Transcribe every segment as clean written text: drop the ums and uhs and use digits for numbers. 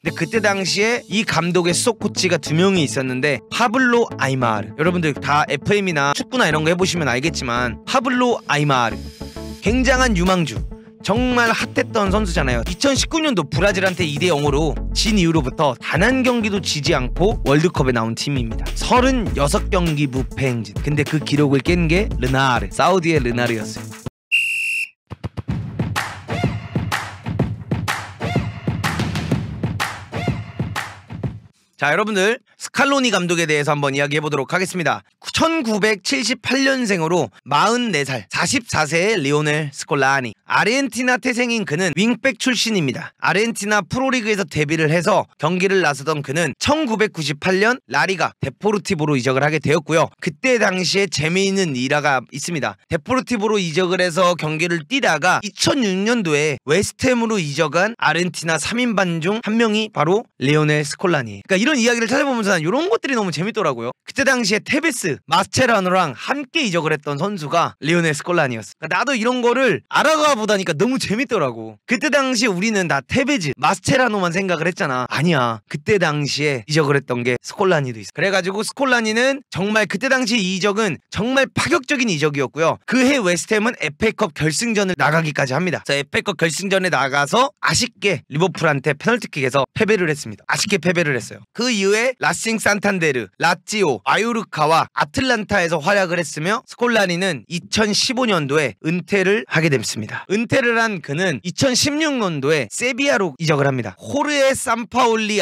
근데 그때 당시에 이 감독의 수석 코치가 2명이 있었는데 파블로 아이마르, 여러분들 다 FM이나 축구나 이런 거 해보시면 알겠지만 파블로 아이마르 굉장한 유망주, 정말 핫했던 선수잖아요. 2019년도 브라질한테 2대0으로 진 이후로부터 단 한 경기도 지지 않고 월드컵에 나온 팀입니다. 36경기 무패 행진. 근데 그 기록을 깬 게 르나르, 사우디의 르나르였어요. 자, 여러분들 스칼로니 감독에 대해서 한번 이야기해보도록 하겠습니다. 1978년생으로 44살 44세의 리오넬 스콜라니. 아르헨티나 태생인 그는 윙백 출신입니다. 아르헨티나 프로리그에서 데뷔를 해서 경기를 나서던 그는 1998년 라리가 데포르티보로 이적을 하게 되었고요. 그때 당시에 재미있는 일화가 있습니다. 데포르티보로 이적을 해서 경기를 뛰다가 2006년도에 웨스트햄으로 이적한 아르헨티나 3인반 중 한 명이 바로 리오넬 스콜라니. 그러니까 이런 이야기를 찾아보면서 난 이런 것들이 너무 재밌더라고요. 그때 당시에 테베스, 마스체라노랑 함께 이적을 했던 선수가 리오넬 스콜라니였어. 그러니까 나도 이런 거를 알아가 보다니까 너무 재밌더라고. 그때 당시에 우리는 다 테베즈, 마스체라노만 생각을 했잖아. 아니야. 그때 당시에 이적을 했던 게 스콜라니도 있어. 그래가지고 스콜라니는 정말 그때 당시 이적은 정말 파격적인 이적이었고요. 그해 웨스트햄은 FA컵 결승전을 나가기까지 합니다. 자, FA컵 결승전에 나가서 아쉽게 리버풀한테 페널티킥에서 패배를 했습니다. 아쉽게 패배를 했어요. 그 이후에 라싱 산탄데르, 라찌오, 아요르카와 아틀란타에서 활약을 했으며 스콜라니는 2015년도에 은퇴를 하게 됐습니다. 은퇴를 한 그는 2016년도에 세비야로 이적을 합니다. 호르헤 산파올리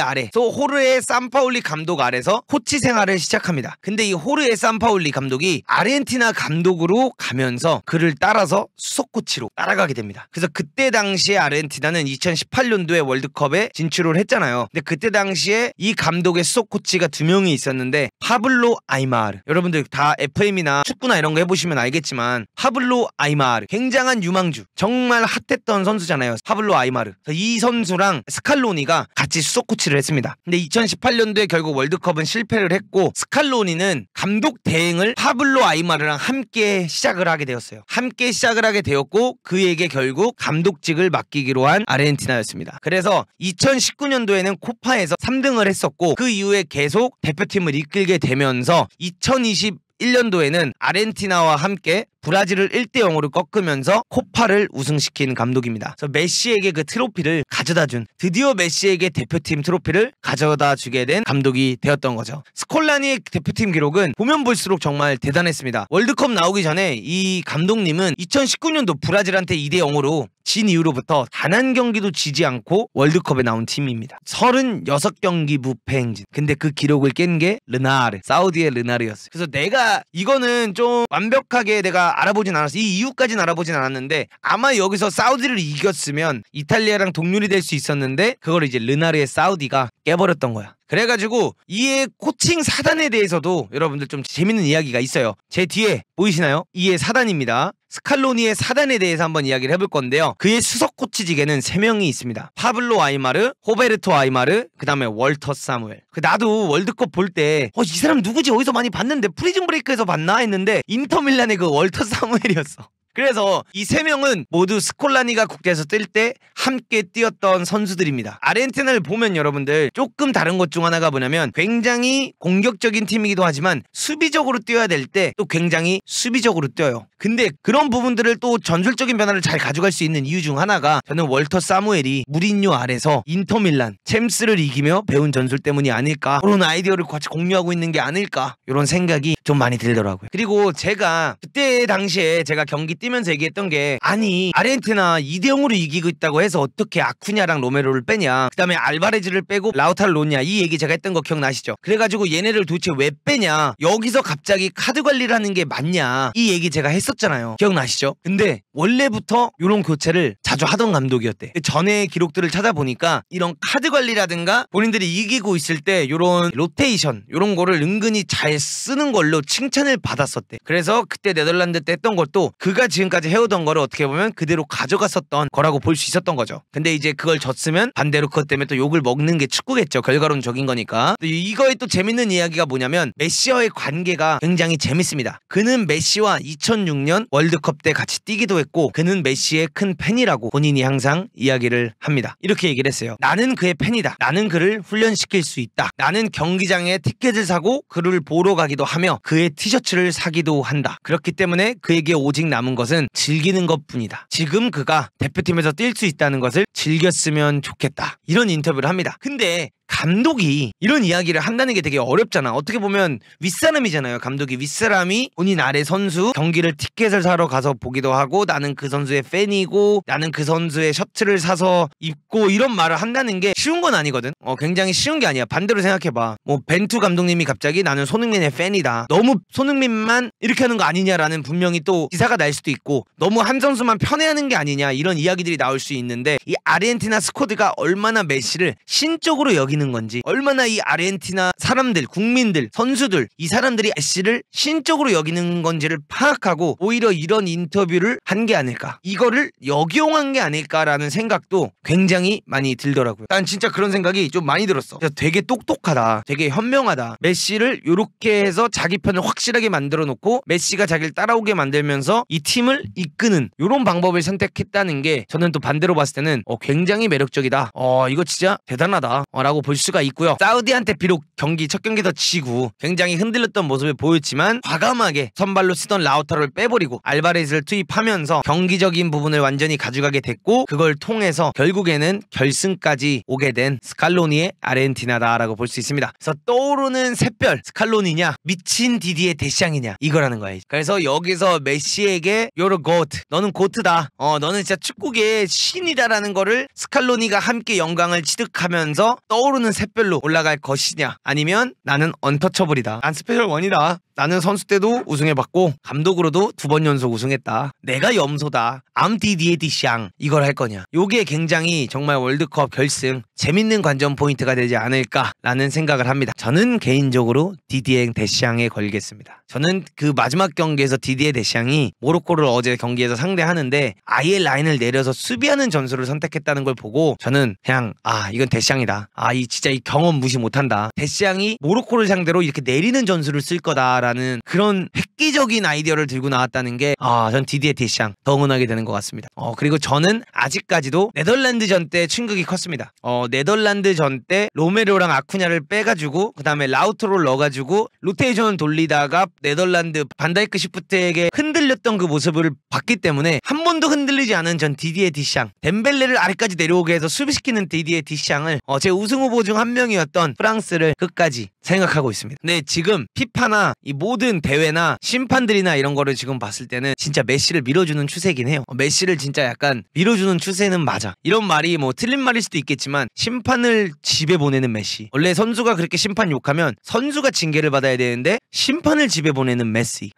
감독 아래서 코치 생활을 시작합니다. 근데 이 호르헤 산파올리 감독이 아르헨티나 감독으로 가면서 그를 따라서 수석 코치로 따라가게 됩니다. 그래서 그때 당시에 아르헨티나는 2018년도에 월드컵에 진출을 했잖아요. 근데 그때 당시에 이 감독의 수석 코치가 2명이 있었는데 파블로 아이마르, 여러분들 다 FM이나 축구나 이런 거 해보시면 알겠지만 파블로 아이마르 굉장한 유망주, 정말 핫했던 선수잖아요. 파블로 아이마르. 이 선수랑 스칼로니가 같이 수석 코치를 했습니다. 근데 2018년도에 결국 월드컵은 실패를 했고 스칼로니는 감독 대행을 파블로 아이마르랑 함께 시작을 하게 되었어요. 함께 시작을 하게 되었고 그에게 결국 감독직을 맡기기로 한 아르헨티나였습니다. 그래서 2019년도에는 코파에서 3등을 했었고 그 이후에 계속 대표팀을 이끌게 되면서 2021년도에는 아르헨티나와 함께 브라질을 1대0으로 꺾으면서 코파를 우승시킨 감독입니다. 그래서 메시에게 그 트로피를 가져다준, 드디어 메시에게 대표팀 트로피를 가져다주게 된 감독이 되었던 거죠. 스콜라니의 대표팀 기록은 보면 볼수록 정말 대단했습니다. 월드컵 나오기 전에 이 감독님은 2019년도 브라질한테 2대0으로 진 이후로부터 단 한 경기도 지지 않고 월드컵에 나온 팀입니다. 36경기 무패 행진. 근데 그 기록을 깬 게 르나르, 사우디의 르나르였어요. 그래서 내가 이거는 좀 완벽하게 내가 알아보진 않았어. 이 이유까지는 알아보진 않았는데 아마 여기서 사우디를 이겼으면 이탈리아랑 동률이 될 수 있었는데 그걸 이제 르나르의 사우디가 깨버렸던 거야. 그래가지고 이의 코칭 사단에 대해서도 여러분들 좀 재밌는 이야기가 있어요. 제 뒤에 보이시나요? 이의 사단입니다. 스칼로니의 사단에 대해서 한번 이야기를 해볼 건데요. 그의 수석 코치직에는 3명이 있습니다. 파블로 아이마르, 호베르토 아이마르, 그 다음에 월터 사무엘. 나도 월드컵 볼 때 이 사람 누구지? 어디서 많이 봤는데 프리즌 브레이크에서 봤나 했는데 인터밀란의 그 월터 사무엘이었어. 그래서 이 3명은 모두 스콜라니가 국대에서 뛸 때 함께 뛰었던 선수들입니다. 아르헨티나를 보면 여러분들 조금 다른 것 중 하나가 뭐냐면 굉장히 공격적인 팀이기도 하지만 수비적으로 뛰어야 될 때 또 굉장히 수비적으로 뛰어요. 근데 그런 부분들을 또 전술적인 변화를 잘 가져갈 수 있는 이유 중 하나가 저는 월터 사무엘이 무리뉴 아래서 인터밀란 챔스를 이기며 배운 전술 때문이 아닐까, 그런 아이디어를 같이 공유하고 있는 게 아닐까, 이런 생각이 좀 많이 들더라고요. 그리고 제가 그때 당시에 제가 경기 뛰면서 얘기했던 게, 아니 아르헨티나 2대0으로 이기고 있다고 해서 어떻게 아쿠냐랑 로메로를 빼냐, 그 다음에 알바레즈를 빼고 라우타로 놓냐, 이 얘기 제가 했던 거 기억나시죠? 그래가지고 얘네를 도대체 왜 빼냐, 여기서 갑자기 카드 관리를 하는 게 맞냐, 이 얘기 제가 했었잖아요. 기억나시죠? 근데 원래부터 이런 교체를 자주 하던 감독이었대. 전에 기록들을 찾아보니까 이런 카드 관리라든가 본인들이 이기고 있을 때 이런 로테이션, 이런 거를 은근히 잘 쓰는 걸로 칭찬을 받았었대. 그래서 그때 네덜란드 때 했던 것도 그가 지금까지 해오던 거를 어떻게 보면 그대로 가져갔었던 거라고 볼 수 있었던 거죠. 근데 이제 그걸 졌으면 반대로 그것 때문에 또 욕을 먹는 게 축구겠죠. 결과론적인 거니까. 이거에 또 재밌는 이야기가 뭐냐면 메시와의 관계가 굉장히 재밌습니다. 그는 메시와 2006년 월드컵 때 같이 뛰기도 했고 그는 메시의 큰 팬이라고 본인이 항상 이야기를 합니다. 이렇게 얘기를 했어요. 나는 그의 팬이다. 나는 그를 훈련시킬 수 있다. 나는 경기장에 티켓을 사고 그를 보러 가기도 하며 그의 티셔츠를 사기도 한다. 그렇기 때문에 그에게 오직 남은 것은 즐기는 것뿐이다. 지금 그가 대표팀에서 뛸 수 있다는 것을 즐겼으면 좋겠다. 이런 인터뷰를 합니다. 근데 감독이 이런 이야기를 한다는 게 되게 어렵잖아. 어떻게 보면 윗사람이잖아요. 감독이 윗사람이 본인 아래 선수 경기를 티켓을 사러 가서 보기도 하고 나는 그 선수의 팬이고 나는 그 선수의 셔츠를 사서 입고 이런 말을 한다는 게 쉬운 건 아니거든. 굉장히 쉬운 게 아니야. 반대로 생각해봐. 뭐 벤투 감독님이 갑자기 나는 손흥민의 팬이다. 너무 손흥민만 이렇게 하는 거 아니냐라는 분명히 또 기사가 날 수도 있고 너무 한 선수만 편애하는 게 아니냐 이런 이야기들이 나올 수 있는데 이 아르헨티나 스쿼드가 얼마나 메시를 신적으로 여기는 건지 얼마나 이 아르헨티나 사람들, 국민들, 선수들 이 사람들이 메시를 신적으로 여기는 건지를 파악하고 오히려 이런 인터뷰를 한 게 아닐까 이거를 역용한 게 아닐까라는 생각도 굉장히 많이 들더라고요. 난 진짜 그런 생각이 좀 많이 들었어. 되게 똑똑하다. 되게 현명하다. 메시를 이렇게 해서 자기 편을 확실하게 만들어 놓고 메시가 자기를 따라오게 만들면서 이 팀을 이끄는 이런 방법을 선택했다는 게 저는 또 반대로 봤을 때는 굉장히 매력적이다. 이거 진짜 대단하다 라고 볼 수가 있고요. 사우디한테 비록 첫 경기 더 지고 굉장히 흔들렸던 모습을 보였지만 과감하게 선발로 쓰던 라우타로를 빼버리고 알바레즈를 투입하면서 경기적인 부분을 완전히 가져가게 됐고 그걸 통해서 결국에는 결승까지 오게 된 스칼로니의 아르헨티나다라고 볼 수 있습니다. 그래서 떠오르는 샛별 스칼로니냐 미친 디디에 데샹이냐 이거라는 거예요. 그래서 여기서 메시에게 You're a GOAT 너는 고트다. 너는 진짜 축구계의 신이다라는 거를 스칼로니가 함께 영광을 취득하면서 떠오르는 샛별로 올라갈 것이냐 아니면 나는 언터처블이다. 난 스페셜 원이다. 나는 선수 때도 우승해봤고 감독으로도 2번 연속 우승했다. 내가 염소다. 암 디디에 디샹 이걸 할 거냐. 요게 굉장히 정말 월드컵 결승 재밌는 관전 포인트가 되지 않을까라는 생각을 합니다. 저는 개인적으로 디디에 데샹에 걸겠습니다. 저는 그 마지막 경기에서 디디에 데샹이 모로코를 어제 경기에서 상대하는데 아예 라인을 내려서 수비하는 전술을 선택했다는 걸 보고 저는 그냥 이건 데샹이다. 진짜 이 경험 무시 못한다. 데샹이 모로코를 상대로 이렇게 내리는 전술을 쓸 거다라는 그런 획기적인 아이디어를 들고 나왔다는 게 전 디디에 데샹 더 응원하게 되는 것 같습니다. 그리고 저는 아직까지도 네덜란드전 때 충격이 컸습니다. 네덜란드전 때 로메로랑 아쿠냐를 빼가지고 그 다음에 라우트로를 넣어가지고 로테이션을 돌리다가 네덜란드 반다이크 시프트에게 흔들렸던 그 모습을 봤기 때문에 한 번도 흔들리지 않은 전 디디에 디샹 덴벨레를 아래까지 내려오게 해서 수비시키는 디디에 디샹을 제 우승 후보 중 한 명이었던 프랑스를 끝까지 생각하고 있습니다. 근데 지금 피파나 이 모든 대회나 심판들이나 이런 거를 지금 봤을 때는 진짜 메시를 밀어주는 추세긴 해요. 메시를 진짜 약간 밀어주는 추세는 맞아. 이런 말이 뭐 틀린 말일 수도 있겠지만 심판을 집에 보내는 메시. 원래 선수가 그렇게 심판 욕하면 선수가 징계를 받아야 되는데 심판을 집에 보내는 메시.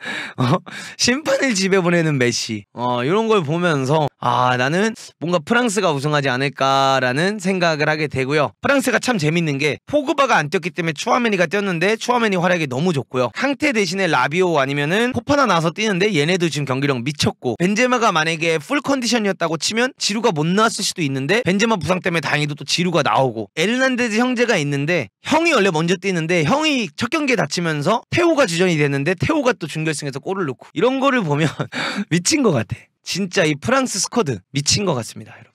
심판을 집에 보내는 메시. 이런 걸 보면서 나는 뭔가 프랑스가 우승하지 않을까라는 생각을 하게 되고요. 프랑스가 참 재밌는 게 포그바가 안 뛰었기 때문에 추아메니가 뛰었는데 추아메니 활약이 너무 좋고요. 캉테 대신에 라비오 아니면은 포파나 나와서 뛰는데 얘네도 지금 경기력 미쳤고 벤제마가 만약에 풀 컨디션이었다고 치면 지루가 못 나왔을 수도 있는데 벤제마 부상 때문에 다행히도 또 지루가 나오고 에르난데즈 형제가 있는데 형이 원래 먼저 뛰는데 형이 첫 경기에 다치면서 테오가 주전이 됐는데 테오가 또 준결승에서 골을 넣고 이런 거를 보면 미친 것 같아. 진짜 이 프랑스 스쿼드 미친 것 같습니다. 여러분.